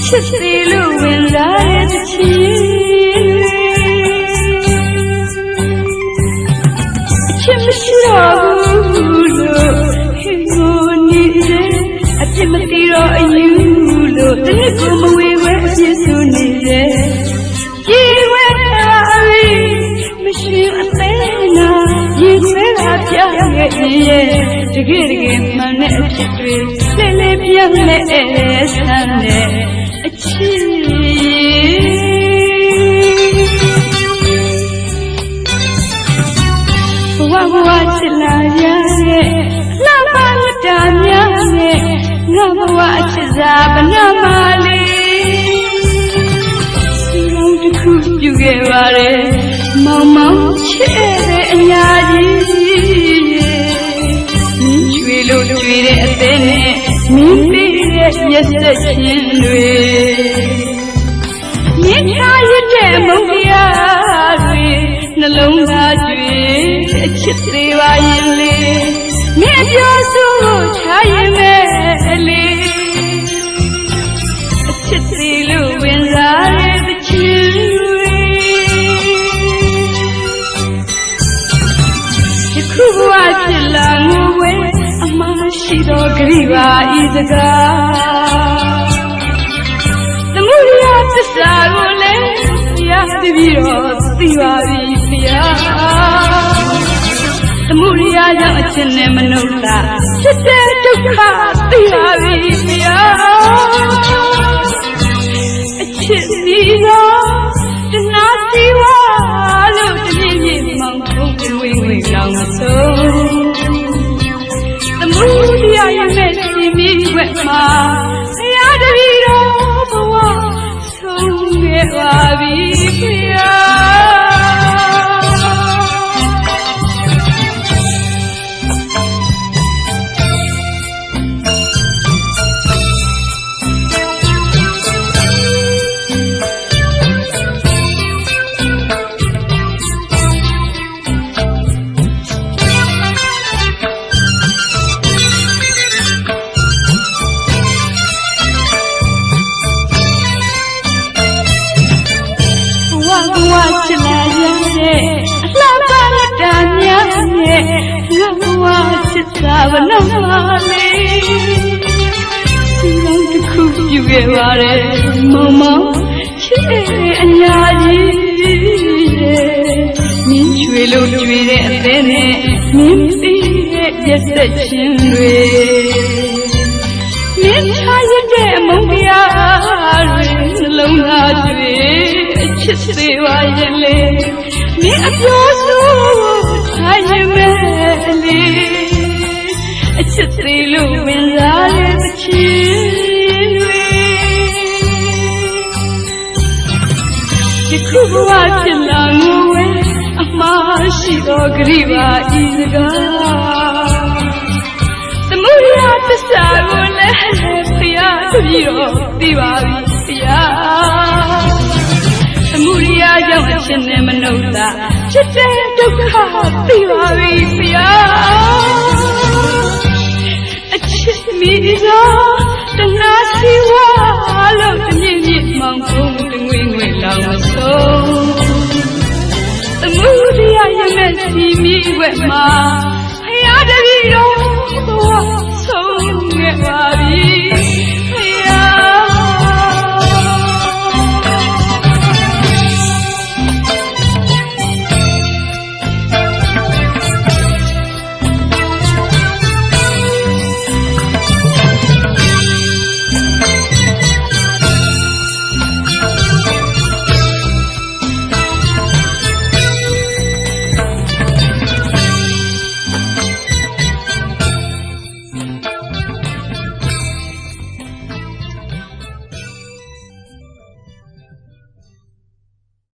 ချစ်သေးလို့ဝင်လာတဲ့ချီချစ်မရှိတော့ဘူးလို့ဟိကိုနေတယ်အပြစ်မသိတော့အယူလို့တနည်းကိုမဝေဝဲအပြစ်ဆိုနေတယ်ပြေဝဲပါပြီမရှိအသေးနာရင်ဆွဲတာပြခဲ့ရဲ့တကယ်မှန်တဲ့အဖြစ်တွေလဲလဲပြတ်လဲဆန်းတဲ့အချစ်ဘဝချစ်လာရရဲ့လှပလက်တာများရဲ့ငါဘဝချစ်စာဘနာမလေးစီလုံးတစ်ခုပြုခဲ့ပါတယ်မောင်မောင်ချစ်တဲ့အညာကြီးရွှေလို့ရွှေတဲ့အသေးနဲ့မင်းပြီးရဲ့မျက်စက်ချင်းတွေမြင်ချရတဲ့မုန်းတရားတွေနှလုံးသားကျွေအချစ်သေးပါရင်လေမြင်ပြောဆိုချရင်မဲ့လေအချစ်သေးလို့ဝင်စားတဲ့ချစ်တွေယခုဘဝဖြစ်လာငိုဝဲအမရှိတော့ကြိပါဤစကားသမုဒိယသစ္စာကိုလည်းရသိပြီးတော့သိပါပြီဖျားသမုဒိယကြောင့်အချစ်နဲ့မနုဿာဖြစ်တဲ့ဒုက္ခသိပါပြီဖျားအချစ်စီတော့တနာစီဝါလို့တည်းမြင့်မောင်ထုံးဝေးဝေးလောင်မဆုံးသမုဒိယရဲ့မဲ့စီမီဝက်မှာဖျားတည်းတော့ဘဝဆုံးခဲ့ပါပြီဖျာချစ်လာရတဲ့အလှပလက်တာများနဲ့ငါဘဝချစ်စာဘနာမလေးစီလုံးတစ်ခုပြုခဲ့ပါတယ်မောင်မောင်ချစ်တဲ့အညာကြီးမင်းချွေလို့ကျွေတဲ့အသေးနဲ့မင်းပြီးရဲ့ပြက်ဆက်ခြင်းတွေမင်းချရတဲ့မုန်းတရားတွေနှလုံးသားတွေချစ်သေးပါရဲ့လေမင်းအပြောဆိုထားရင်မဲ့လေအချစ်သေးလို့ဝင်လာတဲ့ချစ်တွေဒီခုဘဝဖြစ်လာငိုဝဲအမရှိတော့ကြိပါဤစကားသမုဒိယသစ္စာကိုလည်းဖျားပြီးတော့သိပါပြီဖျားသမုဒိယကြောင့်အချစ်နဲ့မနုဿာဖြစ်တဲ့ဒုက္ခသိပါပြီဖျားအချစ်မိသောတနာစီဝါလို့တမြင့်မြင့်မောင်ဖုံးတငွေငွေလောင်မဆုံးသမုဒိယရဲ့မဲ့စီမီဝက်မှာ